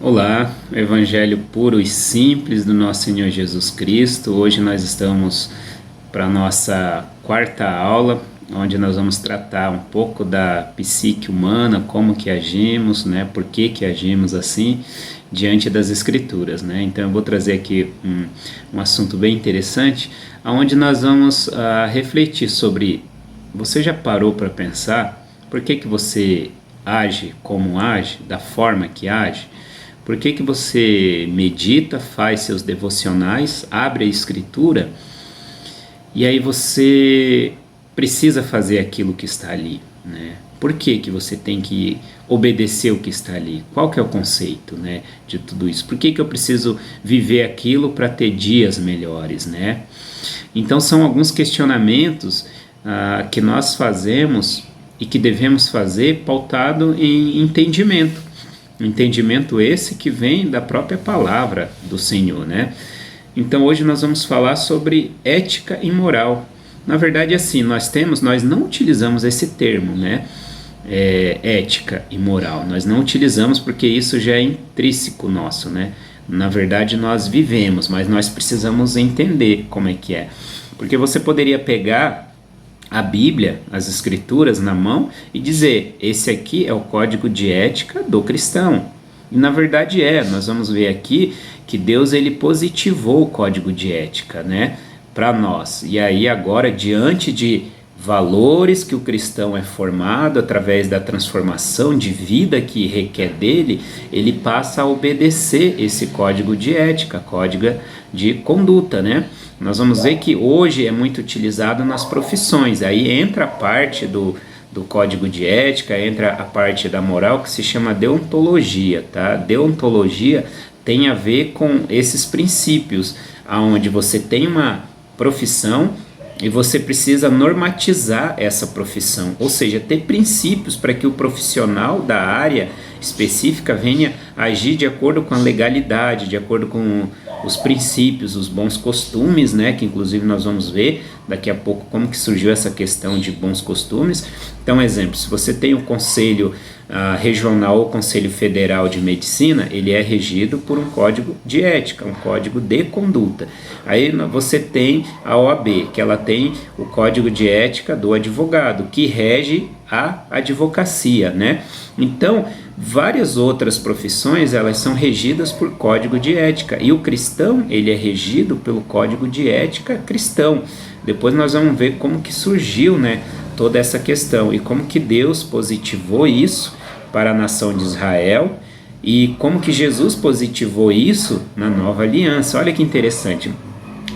Olá, Evangelho puro e simples do nosso Senhor Jesus Cristo. Hoje nós estamos para a nossa quarta aula, onde nós vamos tratar um pouco da psique humana, como que agimos, né? Por que agimos assim diante das Escrituras, né? Então eu vou trazer aqui um assunto bem interessante, onde nós vamos refletir sobre. Você já parou para pensar por que você age como age, da forma que age? Por que você medita, faz seus devocionais, abre a Escritura e aí você precisa fazer aquilo que está ali, né? Por que você tem que obedecer o que está ali? Qual que é o conceito, né, de tudo isso? Por que eu preciso viver aquilo para ter dias melhores, né? Então são alguns questionamentos que nós fazemos e que devemos fazer pautado em entendimento. Entendimento esse que vem da própria palavra do Senhor, né? Então hoje nós vamos falar sobre ética e moral. Na verdade, assim, nós não utilizamos esse termo, né? Ética e moral. Nós não utilizamos porque isso já é intrínseco nosso, né? Na verdade, nós vivemos, mas nós precisamos entender como é que é. Porque você poderia pegar a Bíblia, as Escrituras na mão e dizer, esse aqui é o código de ética do cristão. E na verdade nós vamos ver aqui que Deus ele positivou o código de ética, né, para nós. E aí agora, diante de valores que o cristão é formado através da transformação de vida que requer dele, ele passa a obedecer esse código de ética, código de conduta, né? Nós vamos ver que hoje é muito utilizado nas profissões, aí entra a parte do código de ética, entra a parte da moral que se chama deontologia, tá? Deontologia tem a ver com esses princípios, onde você tem uma profissão e você precisa normatizar essa profissão, ou seja, ter princípios para que o profissional da área específica venha agir de acordo com a legalidade, de acordo com os princípios, os bons costumes, né, que inclusive nós vamos ver daqui a pouco como que surgiu essa questão de bons costumes. Então, exemplo, se você tem o Conselho Regional ou Conselho Federal de Medicina, ele é regido por um código de ética, um código de conduta. Aí você tem a OAB, que ela tem o código de ética do advogado, que rege a advocacia, né? Então, várias outras profissões, elas são regidas por código de ética, e o cristão, ele é regido pelo código de ética cristão. Depois nós vamos ver como que surgiu, né, toda essa questão e como que Deus positivou isso para a nação de Israel e como que Jesus positivou isso na nova aliança. Olha que interessante.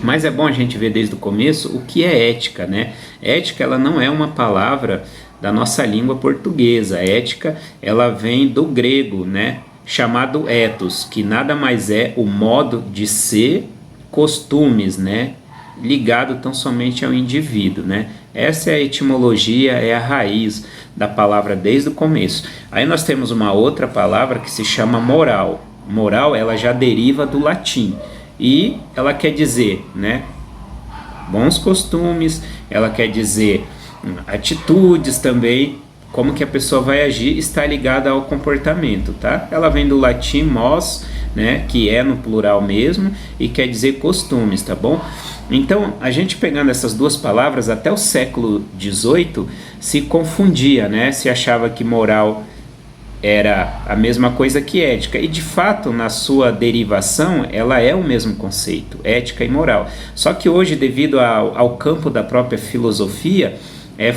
Mas é bom a gente ver desde o começo o que é ética, né? Ética, ela não é uma palavra da nossa língua portuguesa. Ética, ela vem do grego, né, chamado ethos, que nada mais é o modo de ser, costumes, né, ligado tão somente ao indivíduo, né? Essa é a etimologia, é a raiz da palavra desde o começo. Aí nós temos uma outra palavra que se chama moral. Moral, ela já deriva do latim e ela quer dizer, né, bons costumes, ela quer dizer atitudes também, como que a pessoa vai agir, está ligada ao comportamento, tá? Ela vem do latim mos, né, que é no plural mesmo, e quer dizer costumes, tá bom? Então, a gente pegando essas duas palavras, até o século XVIII se confundia, né? Se achava que moral era a mesma coisa que ética, e de fato na sua derivação ela é o mesmo conceito, ética e moral, só que hoje devido ao campo da própria filosofia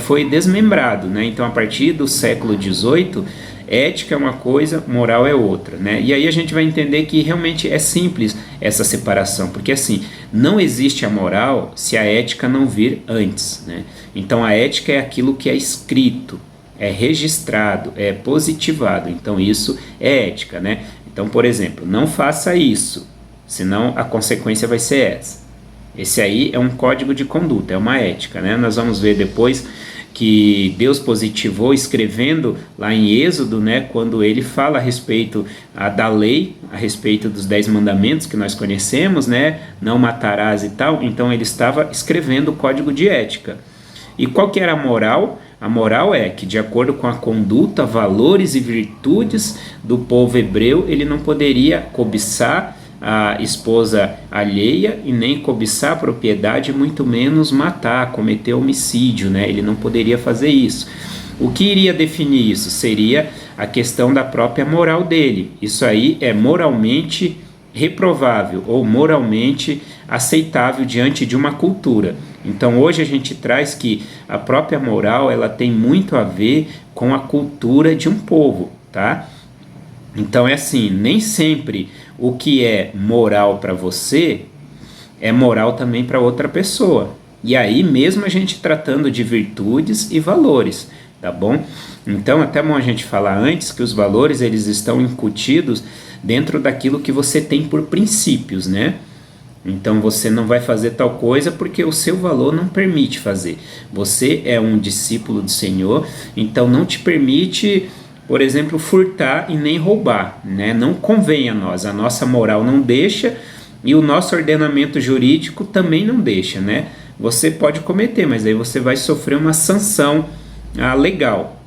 foi desmembrado, né? Então a partir do século XVIII, ética é uma coisa, moral é outra, né? E aí a gente vai entender que realmente é simples essa separação, porque assim, não existe a moral se a ética não vir antes, né? Então a ética é aquilo que é escrito, é registrado, é positivado, então isso é ética, né? Então, por exemplo, não faça isso, senão a consequência vai ser essa. Esse aí é um código de conduta, é uma ética, né? Nós vamos ver depois que Deus positivou escrevendo lá em Êxodo, né? Quando ele fala a respeito da lei, a respeito dos 10 mandamentos que nós conhecemos, né? Não matarás e tal, então ele estava escrevendo o código de ética. E qual que era a moral? A moral é que, de acordo com a conduta, valores e virtudes do povo hebreu, ele não poderia cobiçar a esposa alheia e nem cobiçar a propriedade, muito menos matar, cometer homicídio, né? Ele não poderia fazer isso. O que iria definir isso? Seria a questão da própria moral dele. Isso aí é moralmente reprovável ou moralmente aceitável diante de uma cultura. Então hoje a gente traz que a própria moral ela tem muito a ver com a cultura de um povo, tá? Então é assim, nem sempre o que é moral para você é moral também para outra pessoa. E aí mesmo a gente tratando de virtudes e valores, tá bom? Então até bom a gente falar antes que os valores eles estão incutidos dentro daquilo que você tem por princípios, né? Então você não vai fazer tal coisa porque o seu valor não permite fazer. Você é um discípulo do Senhor, então não te permite, por exemplo, furtar e nem roubar, né? Não convém a nós, a nossa moral não deixa e o nosso ordenamento jurídico também não deixa, né? Você pode cometer, mas aí você vai sofrer uma sanção legal.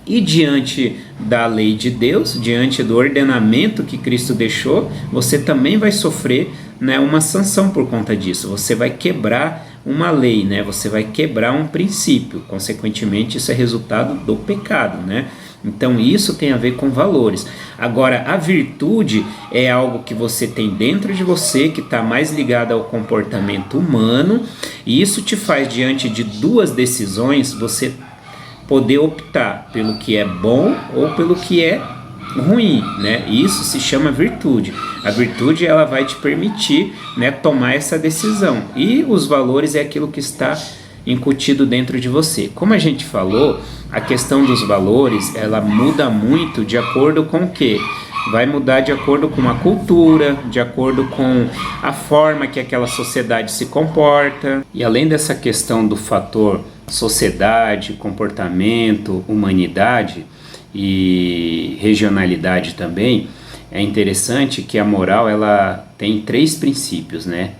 E diante da lei de Deus, diante do ordenamento que Cristo deixou, você também vai sofrer, né, uma sanção por conta disso. Você vai quebrar uma lei, né? Você vai quebrar um princípio. Consequentemente, isso é resultado do pecado, né? Então isso tem a ver com valores. Agora, a virtude é algo que você tem dentro de você, que está mais ligado ao comportamento humano, e isso te faz, diante de duas decisões, você poder optar pelo que é bom ou pelo que é ruim, né? Isso se chama virtude. A virtude ela vai te permitir, né, tomar essa decisão. E os valores é aquilo que está incutido dentro de você. Como a gente falou, a questão dos valores ela muda muito de acordo com o quê? Vai mudar de acordo com a cultura, de acordo com a forma que aquela sociedade se comporta. E além dessa questão do fator sociedade, comportamento, humanidade e regionalidade também, é interessante que a moral ela tem 3 princípios, né?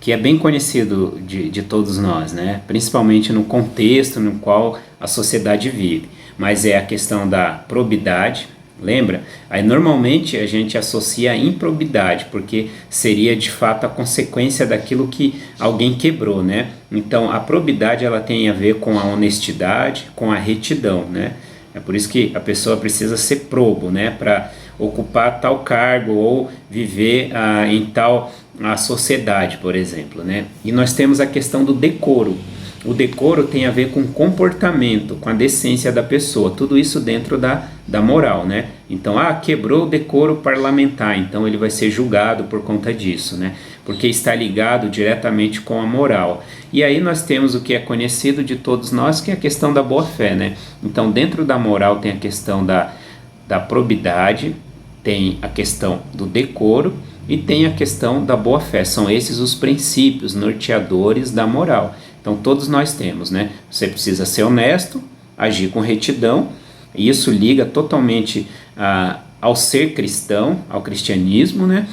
Que é bem conhecido de todos nós, né? Principalmente no contexto no qual a sociedade vive. Mas é a questão da probidade, lembra? Aí normalmente a gente associa a improbidade, porque seria de fato a consequência daquilo que alguém quebrou, né? Então a probidade ela tem a ver com a honestidade, com a retidão, né? É por isso que a pessoa precisa ser probo, né? Para ocupar tal cargo ou viver em tal sociedade, por exemplo, né? E nós temos a questão do decoro. O decoro tem a ver com comportamento, com a decência da pessoa, tudo isso dentro da moral, né? Então, quebrou o decoro parlamentar, então ele vai ser julgado por conta disso, né? Porque está ligado diretamente com a moral. E aí nós temos o que é conhecido de todos nós, que é a questão da boa-fé, né? Então, dentro da moral tem a questão da probidade, tem a questão do decoro e tem a questão da boa-fé. São esses os princípios norteadores da moral. Então todos nós temos, né? Você precisa ser honesto, agir com retidão, e isso liga totalmente ao ser cristão, ao cristianismo, né?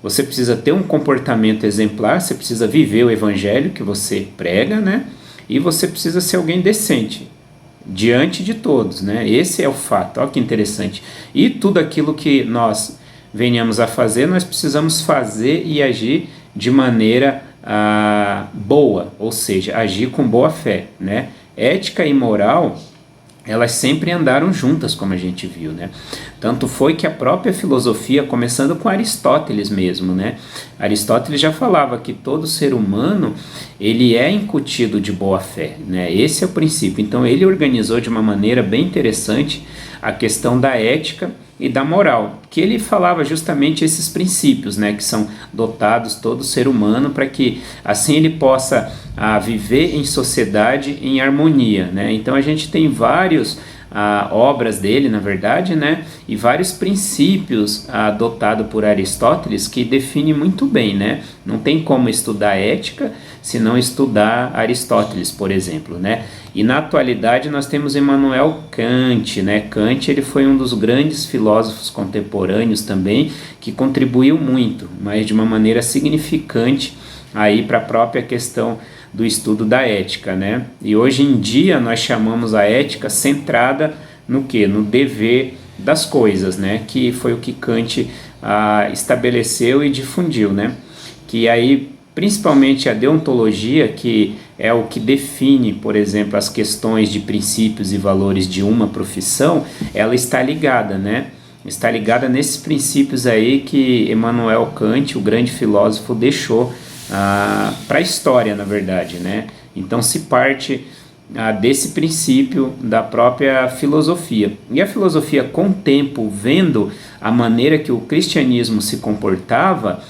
Você precisa ter um comportamento exemplar, você precisa viver o evangelho que você prega, né? E você precisa ser alguém decente diante de todos, né? Esse é o fato, olha que interessante. E tudo aquilo que nós venhamos a fazer, nós precisamos fazer e agir de maneira boa, ou seja, agir com boa fé, né? Ética e moral, elas sempre andaram juntas, como a gente viu, né? Tanto foi que a própria filosofia, começando com Aristóteles mesmo, né? Aristóteles já falava que todo ser humano, ele é incutido de boa fé, né? Esse é o princípio. Então ele organizou de uma maneira bem interessante a questão da ética e da moral, que ele falava justamente esses princípios, né, que são dotados todo ser humano para que assim ele possa viver em sociedade em harmonia, né? Então a gente tem vários obras dele, na verdade, né, e vários princípios adotados por Aristóteles que define muito bem, né? Não tem como estudar ética se não estudar Aristóteles, por exemplo, né? E na atualidade nós temos Immanuel Kant, né? Kant ele foi um dos grandes filósofos contemporâneos também, que contribuiu muito, mas de uma maneira significante aí para a própria questão do estudo da ética, né? E hoje em dia nós chamamos a ética centrada no quê? No dever das coisas, né? Que foi o que Kant estabeleceu e difundiu, né? Que aí, principalmente a deontologia, que é o que define, por exemplo, as questões de princípios e valores de uma profissão, ela está ligada, né? Está ligada nesses princípios aí que Immanuel Kant, o grande filósofo, deixou para a história, na verdade, né? Então se parte desse princípio da própria filosofia. E a filosofia, com o tempo, vendo a maneira que o cristianismo se comportava,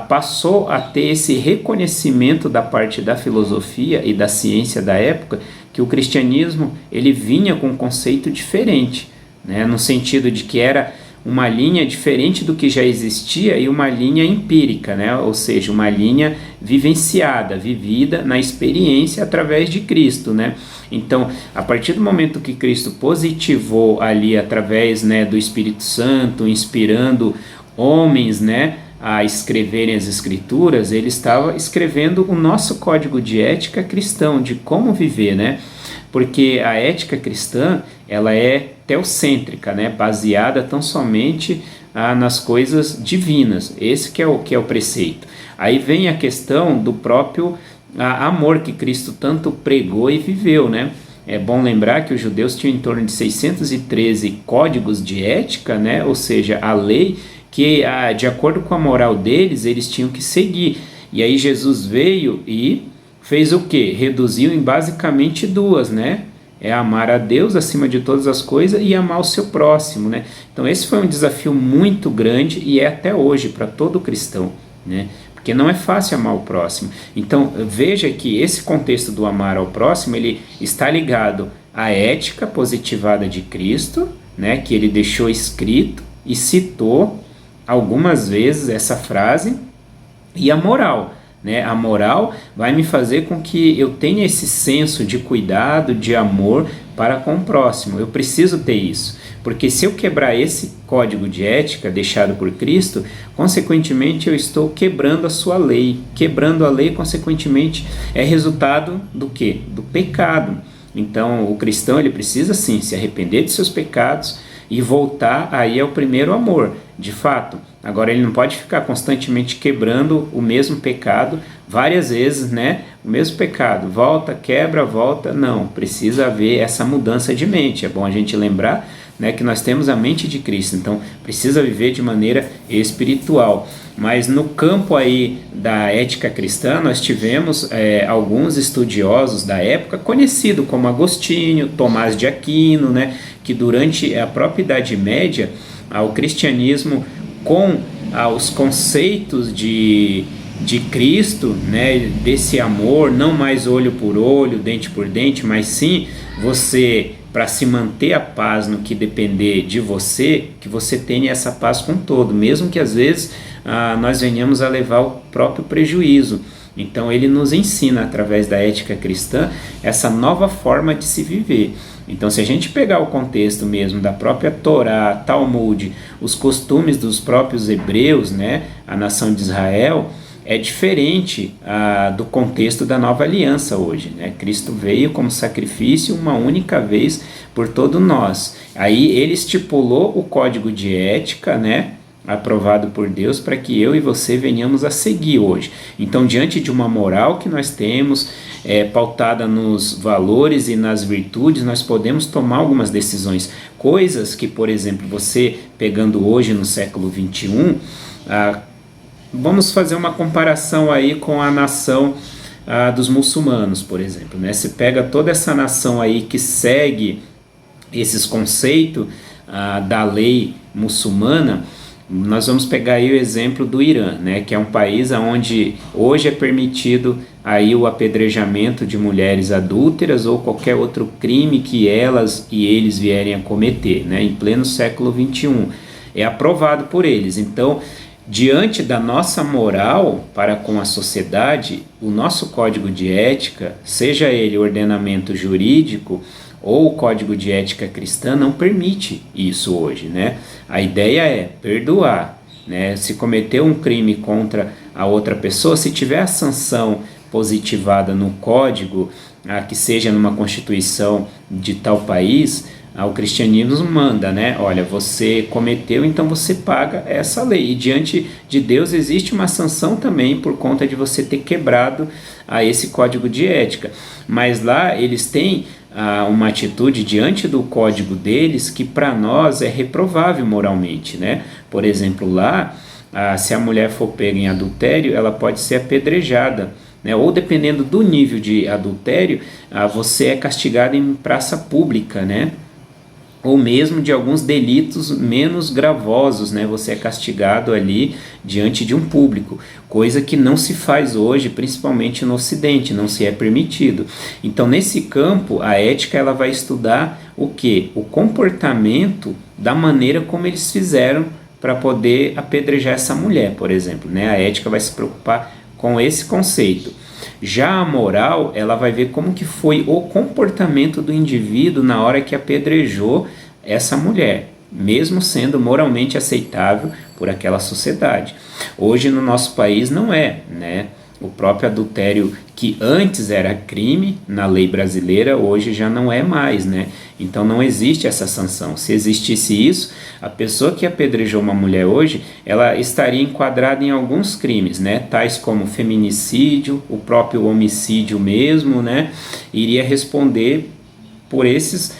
passou a ter esse reconhecimento da parte da filosofia e da ciência da época, que o cristianismo ele vinha com um conceito diferente, né? No sentido de que era uma linha diferente do que já existia e uma linha empírica, né? Ou seja, uma linha vivenciada, vivida na experiência através de Cristo, né? Então, a partir do momento que Cristo positivou ali através, né, do Espírito Santo, inspirando homens, né, a escreverem as Escrituras, ele estava escrevendo o nosso código de ética cristão, de como viver, né? Porque a ética cristã, ela é teocêntrica, né? Baseada tão somente nas coisas divinas. Esse que é o preceito. Aí vem a questão do próprio amor que Cristo tanto pregou e viveu, né? É bom lembrar que os judeus tinham em torno de 613 códigos de ética, né? Ou seja, a lei que, de acordo com a moral deles, eles tinham que seguir. E aí Jesus veio e fez o quê? Reduziu em basicamente duas, né? É amar a Deus acima de todas as coisas e amar o seu próximo, né? Então esse foi um desafio muito grande e é até hoje para todo cristão, né? Porque não é fácil amar o próximo. Então veja que esse contexto do amar ao próximo, ele está ligado à ética positivada de Cristo, né? Que ele deixou escrito e citou algumas vezes essa frase, e a moral, né? A moral vai me fazer com que eu tenha esse senso de cuidado, de amor para com o próximo. Eu preciso ter isso, porque se eu quebrar esse código de ética deixado por Cristo, consequentemente eu estou quebrando a sua lei. Quebrando a lei, consequentemente, é resultado do quê? Do pecado. Então, o cristão ele precisa sim se arrepender de seus pecados e voltar aí ao primeiro amor, de fato. Agora ele não pode ficar constantemente quebrando o mesmo pecado várias vezes, né? O mesmo pecado, volta, quebra, volta. Não, precisa haver essa mudança de mente. É bom a gente lembrar, né, que nós temos a mente de Cristo, então precisa viver de maneira espiritual. Mas no campo aí da ética cristã, nós tivemos alguns estudiosos da época, conhecidos como Agostinho, Tomás de Aquino, né, que durante a própria Idade Média, o cristianismo, com os conceitos de Cristo, né, desse amor, não mais olho por olho, dente por dente, mas sim você, para se manter a paz no que depender de você, que você tenha essa paz com todo, mesmo que às vezes nós venhamos a levar o próprio prejuízo. Então ele nos ensina, através da ética cristã, essa nova forma de se viver. Então, se a gente pegar o contexto mesmo da própria Torá, Talmud, os costumes dos próprios hebreus, né, a nação de Israel, é diferente do contexto da nova aliança hoje, né? Cristo veio como sacrifício uma única vez por todos nós. Aí ele estipulou o código de ética, né, aprovado por Deus, para que eu e você venhamos a seguir hoje. Então, diante de uma moral que nós temos, pautada nos valores e nas virtudes, nós podemos tomar algumas decisões. Coisas que, por exemplo, você pegando hoje no século XXI, vamos fazer uma comparação aí com a nação dos muçulmanos, por exemplo, né? Você pega toda essa nação aí que segue esses conceitos da lei muçulmana. Nós vamos pegar aí o exemplo do Irã, né, que é um país onde hoje é permitido aí o apedrejamento de mulheres adúlteras ou qualquer outro crime que elas e eles vierem a cometer, né, em pleno século XXI. É aprovado por eles. Então, diante da nossa moral para com a sociedade, o nosso código de ética, seja ele ordenamento jurídico ou o código de ética cristã, não permite isso hoje, né? A ideia é perdoar, né? Se cometeu um crime contra a outra pessoa, se tiver a sanção positivada no código, que seja numa constituição de tal país, o cristianismo manda, né? Olha, você cometeu, então você paga essa lei. E diante de Deus existe uma sanção também por conta de você ter quebrado esse código de ética. Mas lá eles têm uma atitude diante do código deles que para nós é reprovável moralmente, né? Por exemplo, lá, se a mulher for pega em adultério, ela pode ser apedrejada, né? Ou dependendo do nível de adultério, você é castigado em praça pública, né? Ou mesmo de alguns delitos menos gravosos, né? Você é castigado ali diante de um público, coisa que não se faz hoje, principalmente no Ocidente, não se é permitido. Então, nesse campo, a ética ela vai estudar o quê? O comportamento da maneira como eles fizeram para poder apedrejar essa mulher, por exemplo, né? A ética vai se preocupar com esse conceito. Já a moral, ela vai ver como que foi o comportamento do indivíduo na hora que apedrejou essa mulher, mesmo sendo moralmente aceitável por aquela sociedade. Hoje no nosso país não é, né? O próprio adultério, que antes era crime na lei brasileira, hoje já não é mais, né? Então não existe essa sanção. Se existisse isso, a pessoa que apedrejou uma mulher hoje, ela estaria enquadrada em alguns crimes, né? Tais como feminicídio, o próprio homicídio mesmo, né? Iria responder por esses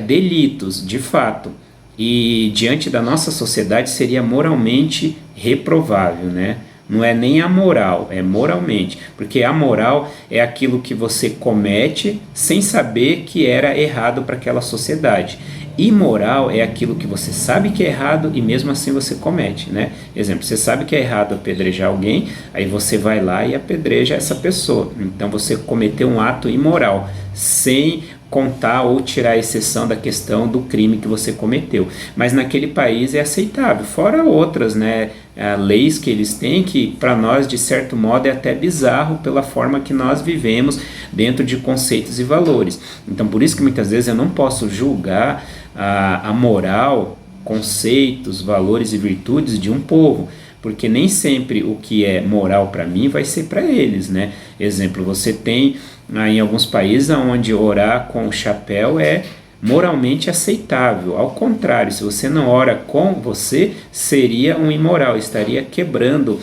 delitos, de fato. E diante da nossa sociedade seria moralmente reprovável, né? Não é nem a moral, é moralmente, porque a moral é aquilo que você comete sem saber que era errado para aquela sociedade. Imoral é aquilo que você sabe que é errado e mesmo assim você comete, né? Exemplo, você sabe que é errado apedrejar alguém, aí você vai lá e apedreja essa pessoa. Então você cometeu um ato imoral, sem contar ou tirar a exceção da questão do crime que você cometeu. Mas naquele país é aceitável, fora outras, né, leis que eles têm que para nós de certo modo é até bizarro pela forma que nós vivemos dentro de conceitos e valores. Então por isso que muitas vezes eu não posso julgar a moral, conceitos, valores e virtudes de um povo, porque nem sempre o que é moral para mim vai ser para eles, né? Exemplo, você tem em alguns países onde orar com o chapéu é moralmente aceitável. Ao contrário, se você não ora com você, seria um imoral, estaria quebrando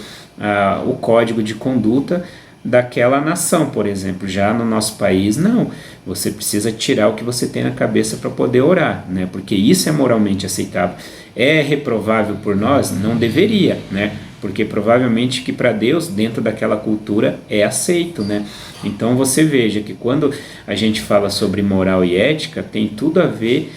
o código de conduta daquela nação, por exemplo. Já no nosso país, não. Você precisa tirar o que você tem na cabeça para poder orar, né? Porque isso é moralmente aceitável. É reprovável por nós? Não deveria, né? Porque provavelmente que para Deus, dentro daquela cultura, é aceito, né? Então você veja que quando a gente fala sobre moral e ética, tem tudo a ver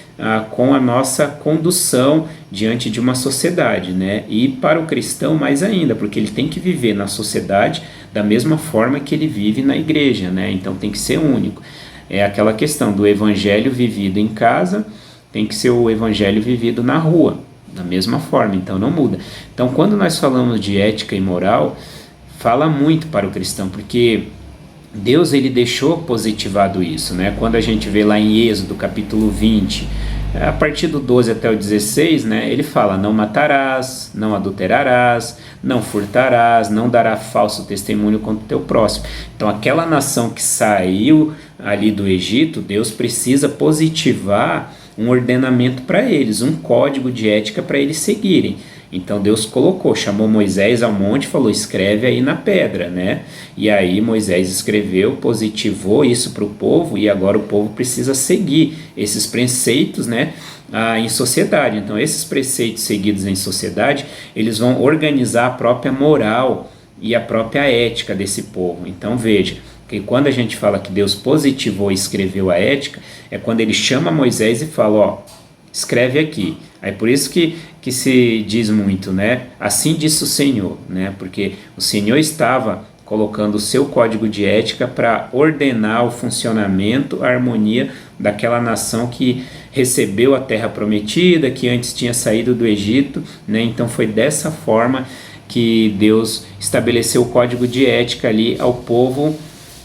com a nossa condução diante de uma sociedade, né? E para o cristão mais ainda, porque ele tem que viver na sociedade da mesma forma que ele vive na igreja, né? Então tem que ser único. É aquela questão do evangelho vivido em casa, tem que ser o evangelho vivido na rua, da mesma forma, então não muda. Então quando nós falamos de ética e moral, fala muito para o cristão, porque Deus ele deixou positivado isso, né? Quando a gente vê lá em Êxodo capítulo 20, a partir do 12 até o 16, né, ele fala: não matarás, não adulterarás, não furtarás, não dará falso testemunho contra o teu próximo. Então aquela nação que saiu ali do Egito, Deus precisa positivar um ordenamento para eles, um código de ética para eles seguirem. Então Deus colocou, chamou Moisés ao monte e falou: escreve aí na pedra, né? E aí Moisés escreveu, positivou isso para o povo, e agora o povo precisa seguir esses preceitos, né, em sociedade. Então esses preceitos seguidos em sociedade, eles vão organizar a própria moral e a própria ética desse povo. Então veja, que quando a gente fala que Deus positivou e escreveu a ética, é quando ele chama Moisés e fala: ó, escreve aqui. Aí por isso que se diz muito, né? Assim disse o Senhor, né? Porque o Senhor estava colocando o seu código de ética para ordenar o funcionamento, a harmonia daquela nação que recebeu a terra prometida, que antes tinha saído do Egito, né? Então foi dessa forma que Deus estabeleceu o código de ética ali ao povo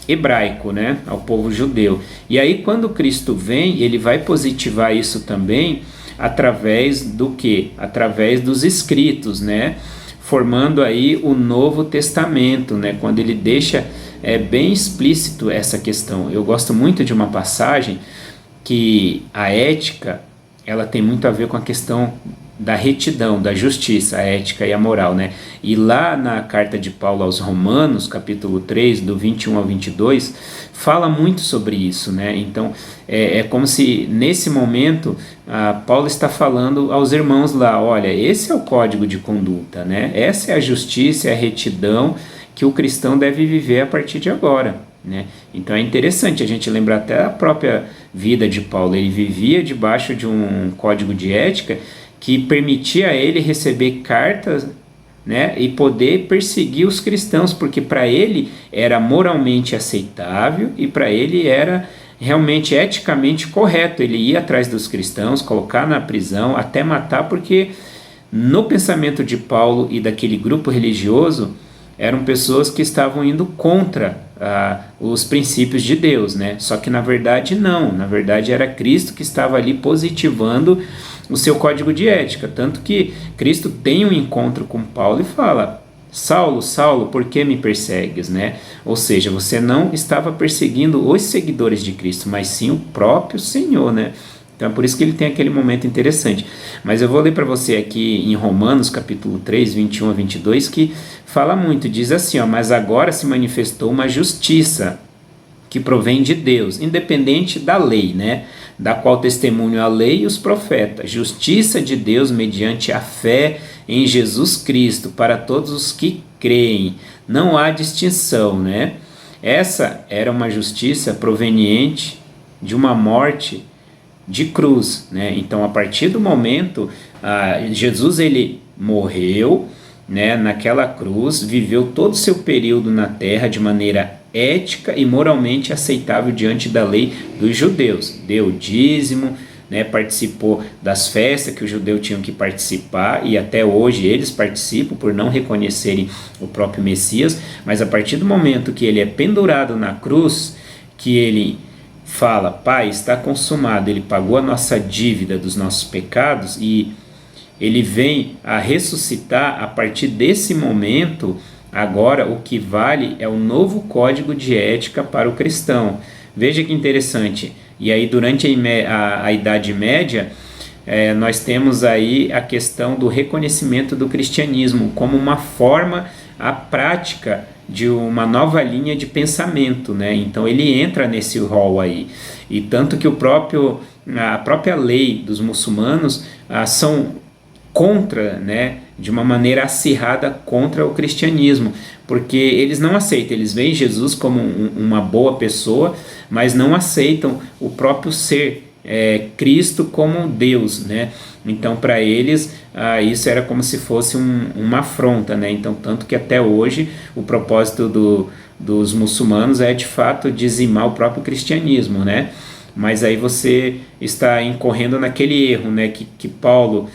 hebraico, né? Ao povo judeu. E aí quando Cristo vem, ele vai positivar isso também através do quê? Através dos escritos, né? formando aí o Novo Testamento, né? Quando ele deixa bem explícito essa questão. Eu gosto muito de uma passagem que a ética, ela tem muito a ver com a questão da retidão, da justiça, a ética e a moral, né? E lá na carta de Paulo aos Romanos, capítulo 3, do 21 ao 22, fala muito sobre isso, né? Então, é como se nesse momento Paulo está falando aos irmãos lá, olha, esse é o código de conduta, né? Essa é a justiça, é a retidão que o cristão deve viver a partir de agora, né? Então é interessante a gente lembrar até a própria vida de Paulo. Ele vivia debaixo de um código de ética que permitia a ele receber cartas, né, e poder perseguir os cristãos, porque para ele era moralmente aceitável e para ele era realmente eticamente correto. Ele ia atrás dos cristãos, colocar na prisão, até matar, porque no pensamento de Paulo e daquele grupo religioso eram pessoas que estavam indo contra os princípios de Deus, né? Só que na verdade não, na verdade era Cristo que estava ali positivando o seu código de ética, tanto que Cristo tem um encontro com Paulo e fala: Saulo, Saulo, por que me persegues, né? Ou seja, você não estava perseguindo os seguidores de Cristo, mas sim o próprio Senhor, né? Então é por isso que ele tem aquele momento interessante. Mas eu vou ler para você aqui em Romanos capítulo 3, 21 a 22, que fala muito, diz assim, ó, mas agora se manifestou uma justiça que provém de Deus, independente da lei, né? Da qual testemunho a lei e os profetas, justiça de Deus mediante a fé em Jesus Cristo, para todos os que creem, não há distinção, né? Essa era uma justiça proveniente de uma morte de cruz, né? Então, a partir do momento, Jesus ele morreu, né, naquela cruz, viveu todo o seu período na terra de maneira ética e moralmente aceitável diante da lei dos judeus. Deu dízimo, né, participou das festas que os judeus tinham que participar, e até hoje eles participam por não reconhecerem o próprio Messias, mas a partir do momento que ele é pendurado na cruz, que ele fala, Pai, está consumado, ele pagou a nossa dívida dos nossos pecados, e ele vem a ressuscitar. A partir desse momento, agora o que vale é o novo código de ética para o cristão. Veja que interessante. E aí durante a Idade Média, nós temos aí a questão do reconhecimento do cristianismo como uma forma, a prática de uma nova linha de pensamento, né? Então ele entra nesse rol aí. E tanto que a própria lei dos muçulmanos são contra, né, de uma maneira acirrada contra o cristianismo, porque eles não aceitam, eles veem Jesus como uma boa pessoa, mas não aceitam o próprio ser, Cristo como Deus, né? Então para eles isso era como se fosse uma afronta, né? Então tanto que até hoje o propósito dos muçulmanos é de fato dizimar o próprio cristianismo, né? Mas aí você está incorrendo naquele erro, né, que Paulo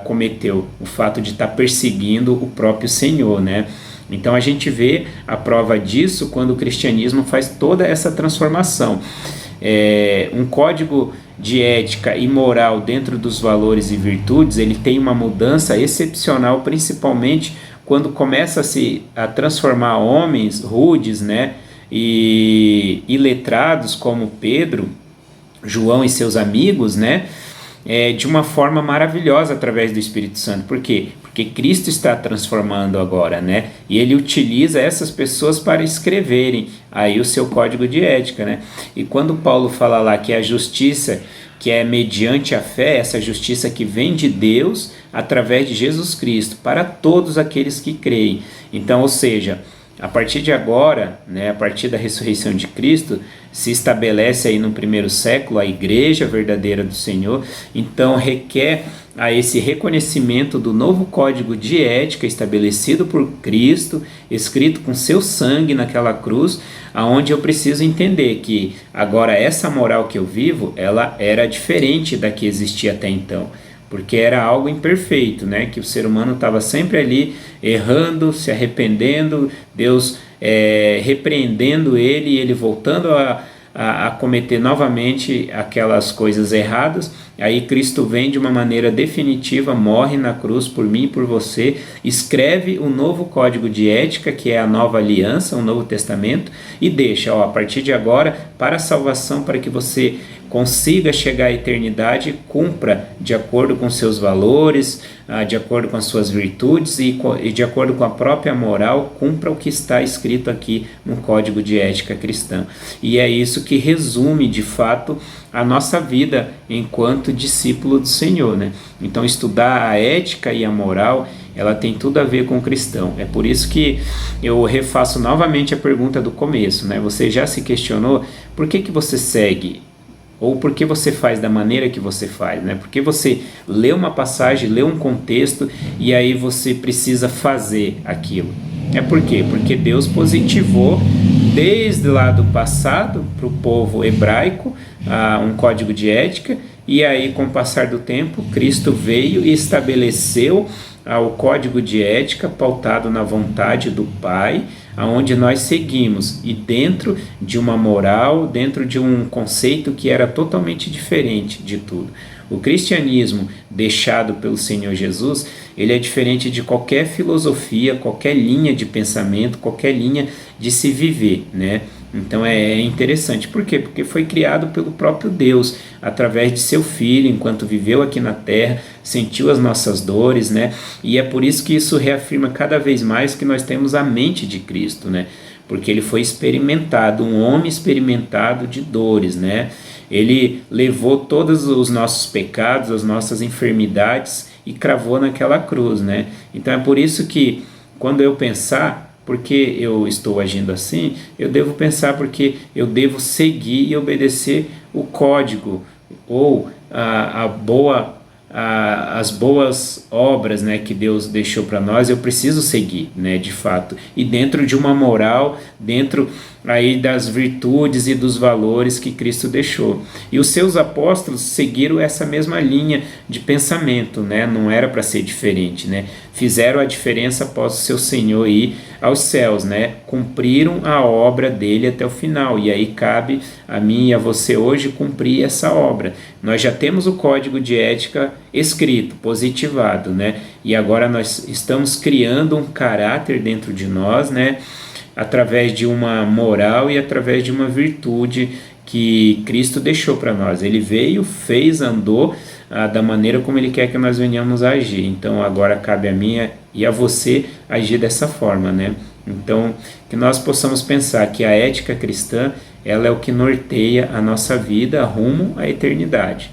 cometeu, o fato de estar perseguindo o próprio Senhor, né? Então a gente vê a prova disso quando o cristianismo faz toda essa transformação. Um código de ética e moral dentro dos valores e virtudes, ele tem uma mudança excepcional, principalmente quando começa a transformar homens rudes, né, e iletrados como Pedro, João e seus amigos, né, de uma forma maravilhosa através do Espírito Santo. Por quê? Porque Cristo está transformando agora, né? E ele utiliza essas pessoas para escreverem aí o seu código de ética, né? E quando Paulo fala lá que a justiça que é mediante a fé, essa justiça que vem de Deus através de Jesus Cristo para todos aqueles que creem. Então, ou seja, a partir de agora, né, a partir da ressurreição de Cristo, se estabelece aí no primeiro século a igreja verdadeira do Senhor. Então requer a esse reconhecimento do novo código de ética estabelecido por Cristo, escrito com seu sangue naquela cruz, aonde eu preciso entender que agora essa moral que eu vivo, ela era diferente da que existia até então. Porque era algo imperfeito, né? Que o ser humano estava sempre ali errando, se arrependendo, Deus repreendendo ele, e ele voltando a cometer novamente aquelas coisas erradas. Aí Cristo vem de uma maneira definitiva, morre na cruz por mim e por você, escreve um novo código de ética, que é a nova aliança, o Novo Testamento, e deixa, a partir de agora, para a salvação, para que você consiga chegar à eternidade, cumpra de acordo com seus valores, de acordo com as suas virtudes e de acordo com a própria moral, cumpra o que está escrito aqui no Código de Ética Cristã. E é isso que resume, de fato, a nossa vida enquanto discípulo do Senhor, né? Então, estudar a ética e a moral, ela tem tudo a ver com o cristão. É por isso que eu refaço novamente a pergunta do começo, né? Você já se questionou por que você segue? Ou por que você faz da maneira que você faz, né? Porque você lê uma passagem, lê um contexto e aí você precisa fazer aquilo. É por quê? Porque Deus positivou desde lá do passado para o povo hebraico um código de ética, e aí com o passar do tempo Cristo veio e estabeleceu o código de ética pautado na vontade do Pai, aonde nós seguimos, e dentro de uma moral, dentro de um conceito que era totalmente diferente de tudo. O cristianismo deixado pelo Senhor Jesus, ele é diferente de qualquer filosofia, qualquer linha de pensamento, qualquer linha de se viver, né? Então é interessante. Por quê? Porque foi criado pelo próprio Deus, através de seu Filho, enquanto viveu aqui na terra, sentiu as nossas dores, né? E é por isso que isso reafirma cada vez mais que nós temos a mente de Cristo, né? Porque ele foi experimentado, um homem experimentado de dores, né? Ele levou todos os nossos pecados, as nossas enfermidades e cravou naquela cruz, né? Então é por isso que quando eu pensar porque eu estou agindo assim, eu devo pensar porque eu devo seguir e obedecer o código ou as boas obras, né, que Deus deixou para nós. Eu preciso seguir, né, de fato, e dentro de uma moral, dentro aí das virtudes e dos valores que Cristo deixou. E os seus apóstolos seguiram essa mesma linha de pensamento, né? Não era para ser diferente, né? Fizeram a diferença após o seu Senhor ir aos céus, né? Cumpriram a obra dele até o final, e aí cabe a mim e a você hoje cumprir essa obra. Nós já temos o código de ética escrito, positivado, né? E agora nós estamos criando um caráter dentro de nós, né? Através de uma moral e através de uma virtude que Cristo deixou para nós. Ele veio, fez, andou da maneira como Ele quer que nós venhamos a agir. Então agora cabe a mim e a você agir dessa forma, né? Então que nós possamos pensar que a ética cristã, ela é o que norteia a nossa vida rumo à eternidade.